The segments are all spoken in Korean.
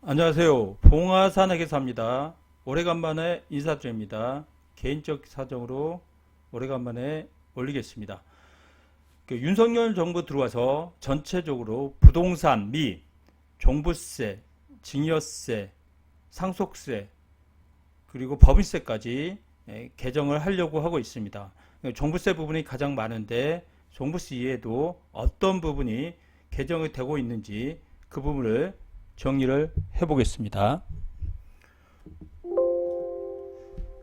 안녕하세요. 봉화산에게 삽니다. 오래간만에 인사드립니다. 개인적 사정으로 오래간만에 올리겠습니다. 윤석열 정부 들어와서 전체적으로 부동산 및 종부세, 증여세, 상속세, 그리고 법인세까지 개정을 하려고 하고 있습니다. 종부세 부분이 가장 많은데 종부세 이외에도 어떤 부분이 개정이 되고 있는지 그 부분을 정리를 해보겠습니다.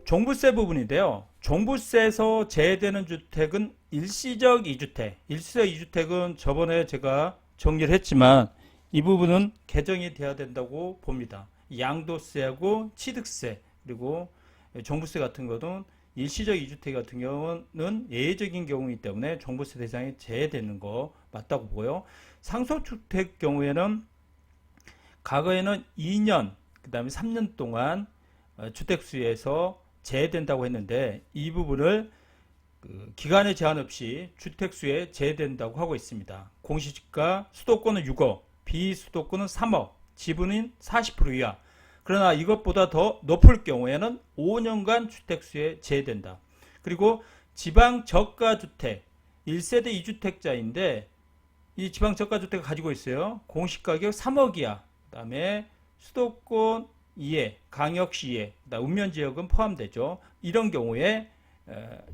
종부세 부분인데요. 종부세에서 제외되는 주택은 일시적 2주택. 일시적 2주택은 저번에 제가 정리를 했지만 이 부분은 개정이 돼야 된다고 봅니다. 양도세하고 취득세 그리고 종부세 같은 것은 일시적 2주택 같은 경우는 예외적인 경우이기 때문에 종부세 대상에 제외되는 거 맞다고 보고요. 상속주택 경우에는 과거에는 2년, 그 다음에 3년 동안 주택수에서 제외된다고 했는데 이 부분을 기간의 제한 없이 주택수에 제외된다고 하고 있습니다. 공시지가 수도권은 6억, 비수도권은 3억, 지분은 40% 이하. 그러나 이것보다 더 높을 경우에는 5년간 주택수에 제외된다. 그리고 지방 저가주택, 1세대 2주택자인데 이 지방 저가주택을 가지고 있어요. 공시가격 3억 이하. 그 다음에 수도권 이해, 광역시 이해, 읍면지역은 포함되죠. 이런 경우에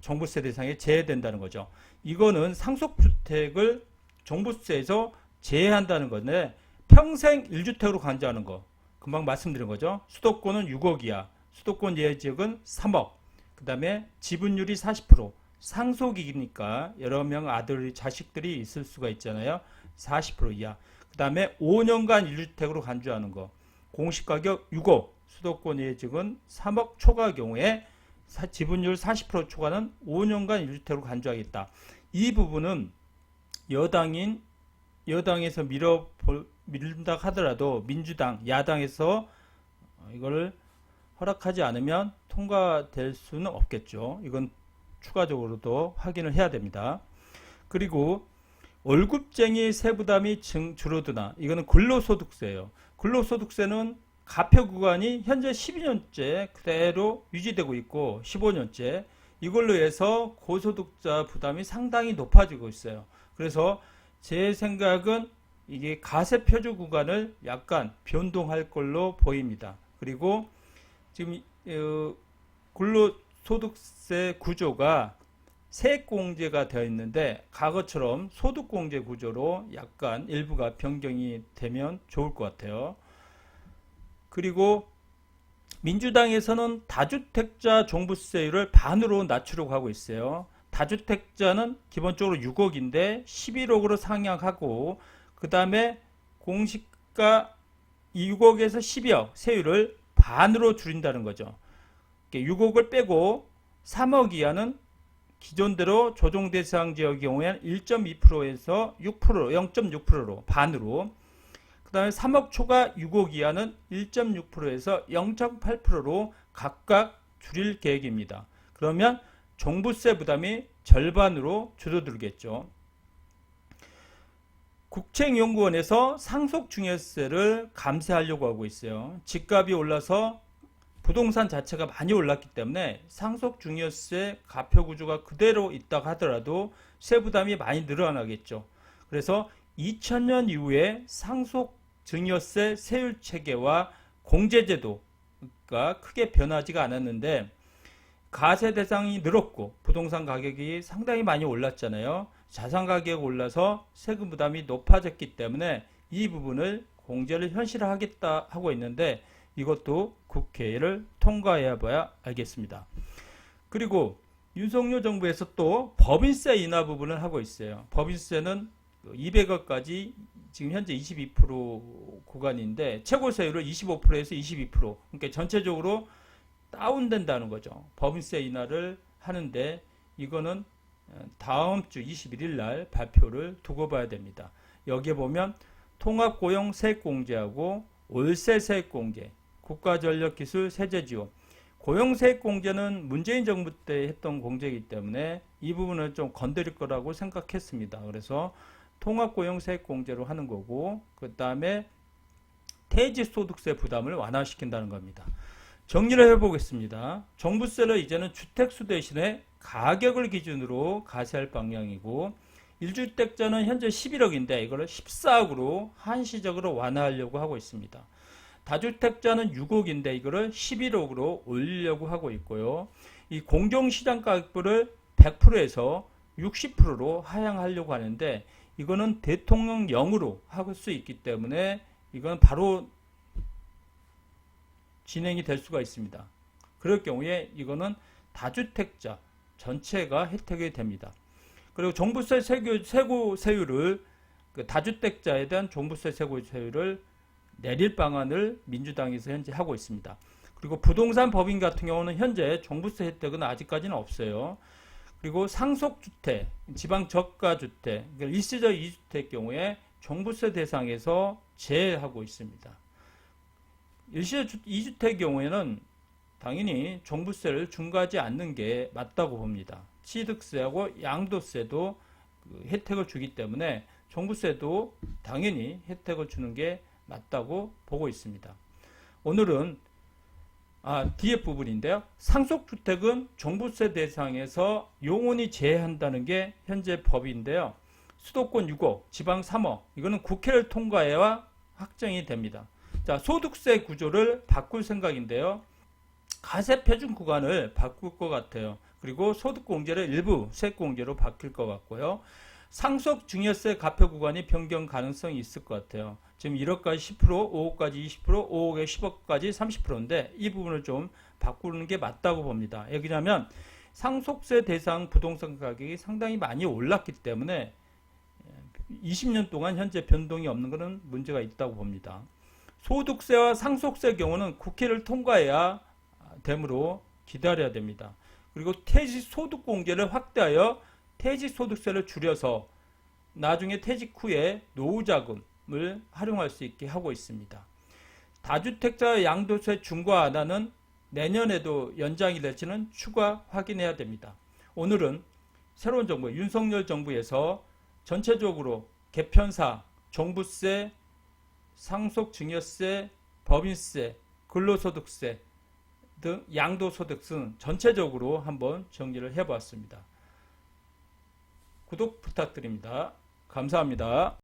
종부세 대상에 제외된다는 거죠. 이거는 상속주택을 종부세에서 제외한다는 건데 평생 1주택으로 간주하는 거. 금방 말씀드린 거죠. 수도권은 6억 이하, 수도권 예외지역은 3억, 그 다음에 지분율이 40%, 상속이니까 여러 명 아들이 자식들이 있을 수가 있잖아요. 40% 이하. 그 다음에 5년간 1주택으로 간주하는 거. 공시가격 6억, 수도권 예외지역은 3억 초과 경우에 지분율 40% 초과는 5년간 1주택으로 간주하겠다. 이 부분은 여당에서 밀린다 하더라도 민주당, 야당에서 이걸 허락하지 않으면 통과될 수는 없겠죠. 이건 추가적으로도 확인을 해야 됩니다. 그리고 월급쟁이 세부담이 줄어드나 이거는 근로소득세예요. 근로소득세는 가표 구간이 현재 12년째 그대로 유지되고 있고 15년째 이걸로 해서 고소득자 부담이 상당히 높아지고 있어요. 그래서 제 생각은 이게 가세표준 구간을 약간 변동할 걸로 보입니다. 그리고 지금 근로소득세 구조가 세액공제가 되어 있는데 과거처럼 소득공제 구조로 약간 일부가 변경이 되면 좋을 것 같아요. 그리고 민주당에서는 다주택자 종부세율을 반으로 낮추려고 하고 있어요. 다주택자는 기본적으로 6억인데 11억으로 상향하고 그 다음에 공시가 6억에서 12억 세율을 반으로 줄인다는 거죠. 6억을 빼고 3억 이하는 기존대로 조정 대상 지역의 경우에는 1.2%에서 6%, 0.6%로 반으로 그 다음에 3억 초과 6억 이하는 1.6%에서 0.8%로 각각 줄일 계획입니다. 그러면 종부세 부담이 절반으로 줄어들겠죠. 국책연구원에서 상속증여세를 감세하려고 하고 있어요. 집값이 올라서 부동산 자체가 많이 올랐기 때문에 상속증여세 가표 구조가 그대로 있다고 하더라도 세부담이 많이 늘어나겠죠. 그래서 2000년 이후에 상속증여세 세율 체계와 공제제도가 크게 변하지가 않았는데 가세 대상이 늘었고 부동산 가격이 상당히 많이 올랐잖아요. 자산 가격이 올라서 세금 부담이 높아졌기 때문에 이 부분을 공제를 현실화하겠다 하고 있는데 이것도 국회를 통과해야 봐야 알겠습니다. 그리고 윤석열 정부에서 또 법인세 인하 부분을 하고 있어요. 법인세는 200억까지 지금 현재 22% 구간인데 최고 세율을 25%에서 22%. 그러니까 전체적으로 다운된다는 거죠. 법인세 인하를 하는데 이거는 다음 주 21일 날 발표를 두고 봐야 됩니다. 여기에 보면 통합고용 세액공제하고 월세 세액공제, 국가전력기술 세제지원, 고용세액공제는 문재인 정부 때 했던 공제이기 때문에 이 부분을 좀 건드릴 거라고 생각했습니다. 그래서 통합고용세액공제로 하는 거고 그 다음에 대지소득세 부담을 완화시킨다는 겁니다. 정리를 해보겠습니다. 종부세를 이제는 주택수 대신에 가격을 기준으로 가세할 방향이고 1주택자는 현재 11억인데 이거를 14억으로 한시적으로 완화하려고 하고 있습니다. 다주택자는 6억인데 이거를 11억으로 올리려고 하고 있고요. 이 공정시장가격부를 100%에서 60%로 하향하려고 하는데 이거는 대통령령으로 할 수 있기 때문에 이건 바로 진행이 될 수가 있습니다. 그럴 경우에 이거는 다주택자 전체가 혜택이 됩니다. 그리고 종부세 세율을 다주택자에 대한 종부세 세율을 내릴 방안을 민주당에서 현재 하고 있습니다. 그리고 부동산 법인 같은 경우는 현재 종부세 혜택은 아직까지는 없어요. 그리고 상속주택, 지방저가주택, 일시적 2주택 경우에 종부세 대상에서 제외하고 있습니다. 일시적 2주택 경우에는 당연히 종부세를 중과하지 않는 게 맞다고 봅니다. 취득세하고 양도세도 혜택을 주기 때문에 종부세도 당연히 혜택을 주는 게 맞다고 보고 있습니다. 오늘은 뒤에 부분인데요. 상속주택은 종부세 대상에서 영원히 제외한다는 게 현재 법인데요. 수도권 6억, 지방 3억, 이거는 국회를 통과해야 확정이 됩니다. 자, 소득세 구조를 바꿀 생각인데요. 가세표준 구간을 바꿀 것 같아요. 그리고 소득공제를 일부 세공제로 바뀔 것 같고요. 상속증여세 가표 구간이 변경 가능성이 있을 것 같아요. 지금 1억까지 10%, 5억까지 20%, 5억에 10억까지 30%인데 이 부분을 좀 바꾸는 게 맞다고 봅니다. 왜냐하면 상속세 대상 부동산 가격이 상당히 많이 올랐기 때문에 20년 동안 현재 변동이 없는 것은 문제가 있다고 봅니다. 소득세와 상속세 경우는 국회를 통과해야 되므로 기다려야 됩니다. 그리고 퇴직소득공제를 확대하여 퇴직소득세를 줄여서 나중에 퇴직 후에 노후자금을 활용할 수 있게 하고 있습니다. 다주택자 양도세 중과 완화는 내년에도 연장이 될지는 추가 확인해야 됩니다. 오늘은 새로운 정부, 윤석열 정부에서 전체적으로 개편사, 종부세, 상속증여세, 법인세, 근로소득세 등 양도소득 등 전체적으로 한번 정리를 해보았습니다. 구독 부탁드립니다. 감사합니다.